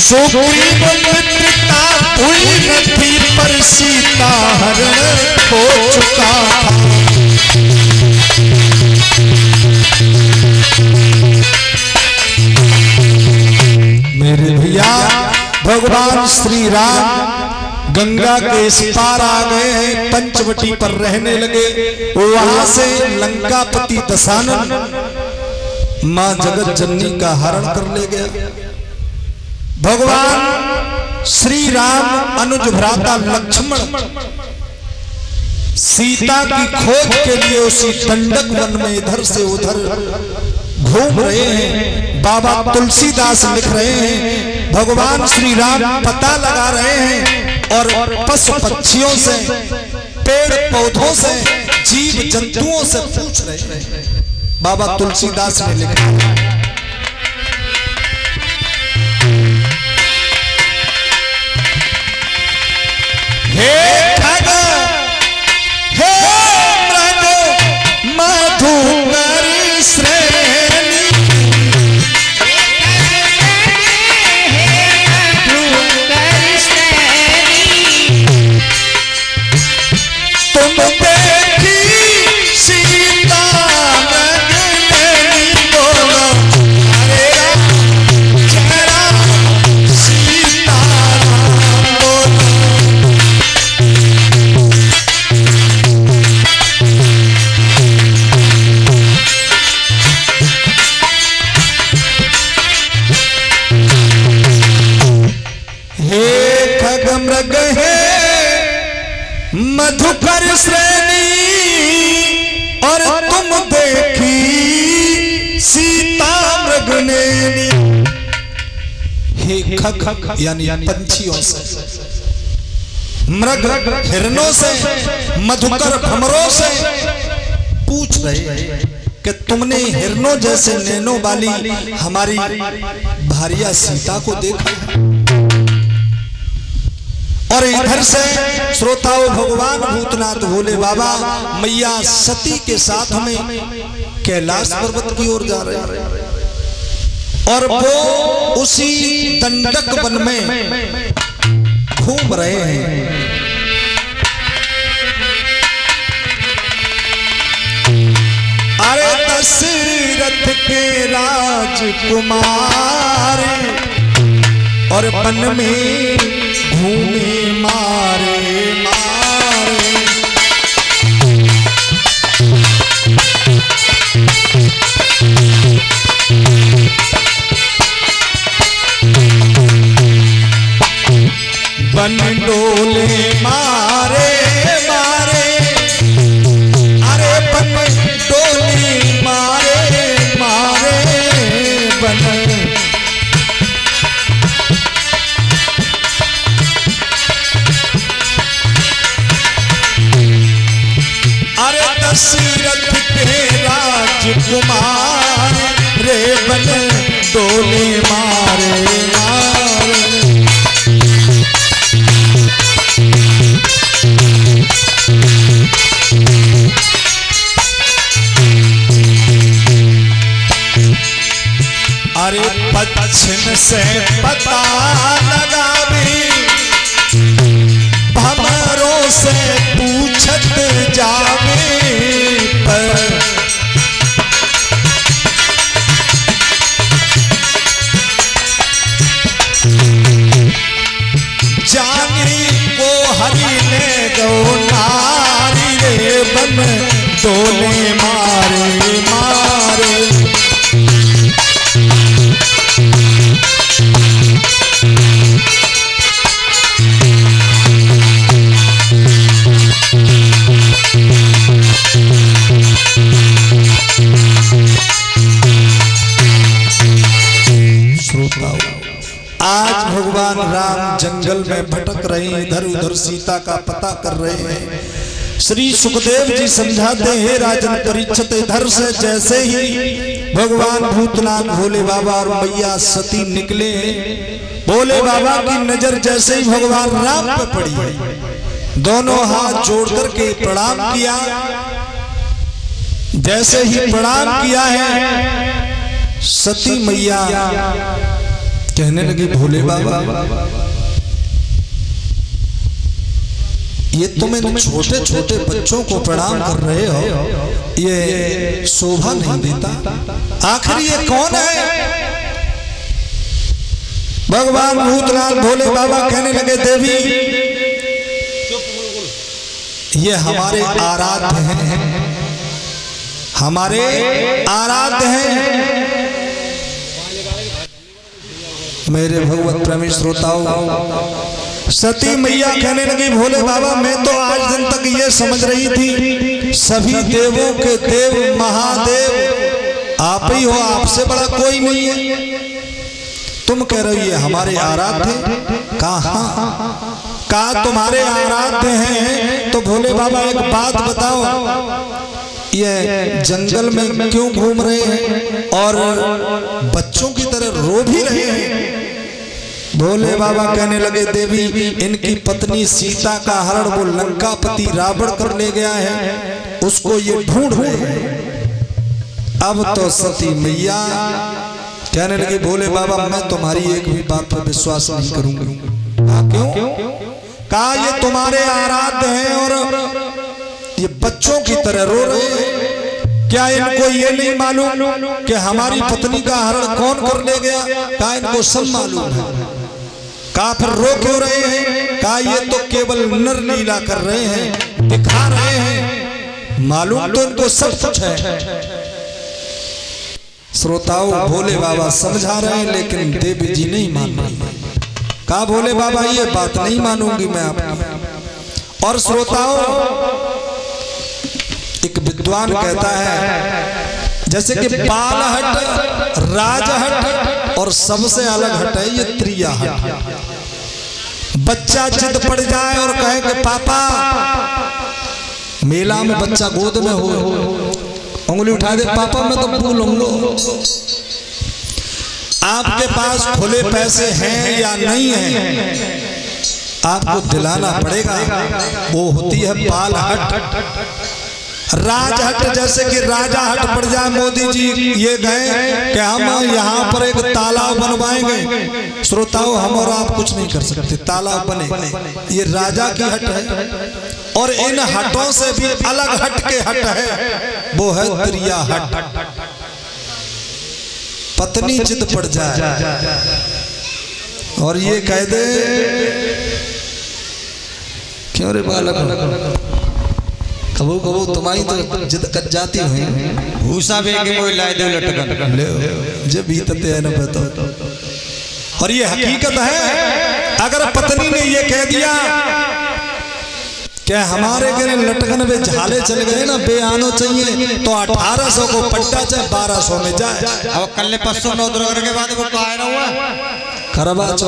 सुग्रीव मित्रता हुई न थी पर सीता हरण हो चुका था। मेरे भैया भगवान श्री राम गंगा के इस पार आ गए हैं, पंचवटी पर रहने लगे। वहां से लंकापति दशानन मां जगत जननी का हरण कर ले गया। भगवान श्री राम अनुज भ्राता लक्ष्मण सीता की खोज के लिए उसी दंडक वन में इधर से उधर घूम रहे हैं। बाबा तुलसीदास लिख रहे हैं भगवान श्री राम पता लगा रहे हैं और पशु पक्षियों से, पेड़ पौधों से, जीव जंतुओं से पूछ रहे हैं। बाबा तुलसीदास ने लिखा है हे खग हे मृग मधुकर श्रेणी तुम देखी सीता नगनी बोलो हरे चेहरा सीता बोलो। हे खग मृग हे मधुकर श्रेणी और तुम देखी सीता मृगनेनी। हे खग यानी पंछियों से, मृग हिरणों से, मधुकर भंवरों से पूछ रहे कि तुमने हिरणों जैसे नैनों वाली हमारी भारिया सीता को देखा। और इधर से श्रोताओं भगवान भूतनाथ भोले बाबा मैया सती के साथ में कैलाश पर्वत की ओर जा रहे हैं और वो उसी दंडक वन में घूम रहे हैं। अरे दशरथ के राजकुमार और वन में घूमे मारे मारे। बन डोले मारे मारे, अरे बन डोले मारे मारे बन। दशरथ के राजकुमार रे बन डोले मारे मारे। अरे पश्चिम से पता लगावी भंवरों से पूछत जावे पर। जानी को हरि ने गो नारी रे बन डोले मारे मारे। आज भगवान राम जंगल में भटक रहे हैं, इधर उधर सीता का पता कर रहे हैं। श्री सुखदेव जी समझाते हैं राजन परीक्षित। इधर से जैसे ही भगवान भूतनाथ भोले बाबा और मैया सती निकले, भोले बाबा की नजर जैसे ही भगवान राम पे पड़ी, दोनों हाथ जोड़ करके प्रणाम किया। जैसे ही प्रणाम किया है, सती मैया कहने लगी भोले बाबा ये तुम इन छोटे छोटे बच्चों को प्रणाम कर रहे हो, ये शोभा नहीं देता। आखिर ये कौन है? भगवान भूतनाथ भोले बाबा कहने लगे देवी ये हमारे आराध्य हैं, हमारे आराध्य हैं। मेरे भगवत प्रेमी श्रोताओं, सती मैया कहने लगी भोले बाबा मैं तो आज दिन तक ये समझ रही थी सभी देवों के देव महादेव आप ही हो, आपसे बड़ा कोई नहीं है। तुम कह रही है हमारे आराध्य, कहा तुम्हारे आराध्य हैं। तो भोले बाबा एक बात बताओ, ये जंगल में क्यों घूम रहे हैं और बच्चों की तरह रो भी रहे हैं? भोले बाबा कहने लगे देवी इनकी पत्नी सीता का हरण वो लंकापति रावण कर ले गया है, उसको ये ढूंढ रहे हैं। अब तो सती मैया कहने लगी भोले बाबा मैं तुम्हारी एक भी बात पर विश्वास नहीं करूंगी। क्यों? कहा ये तुम्हारे आराध्य हैं और ये बच्चों की तरह रो रहे हैं। क्या इनको ये नहीं मालूम कि हमारी पत्नी का हरण कौन कर ले गया? कहा इनको सब मालूम है। कहा फिर रो क्यों रहे हैं? कहा ये तो केवल नर लीला कर रहे हैं, दिखा रहे हैं, मालूम तो इनको सब कुछ है। श्रोताओं भोले बाबा समझा रहे हैं लेकिन देवी जी नहीं मान रही। कहा भोले बाबा ये बात नहीं मानूंगी मैं आपकी। और श्रोताओं एक विद्वान कहता है जैसे कि बालहट, राजहट और सबसे अलग हट है ये त्रिया हट। बच्चा जिद पड़ जाए और कहे कि पापा, मेला में बच्चा गोद में हो, उंगली उठा दे पापा मैं तो भूलूंगा। आपके पास खुले पैसे हैं या नहीं हैं आपको दिलाना पड़ेगा। वो होती है बालहट। राजहट जैसे कि राजा हट पड़ जाए, मोदी जी ये गए कि हम यहाँ पर एक तालाब बनवाएंगे। श्रोताओं हम और आप कुछ नहीं कर सकते, तालाब बने, ये राजा की हट है। और इन हटों से भी अलग हट के हट है, वो है त्रिया हट। पत्नी जिद पड़ जाए और ये कह दे क्यों रे बालक, कबू कबू तुम्हारी तो जिद कर जाती हुई भूसा बेगे कोई लाए दे लटकन ले जब बीतते है ना बताओ। और ये हकीकत है, अगर पत्नी ने ये कह दिया क्या हमारे घर लटकन में झाले चल गए ना बेआनो चाहिए तो 1800 को पट्टा चाहे 1200 में जाए। अब कल 509 के बाद वो कहा हुआ करवा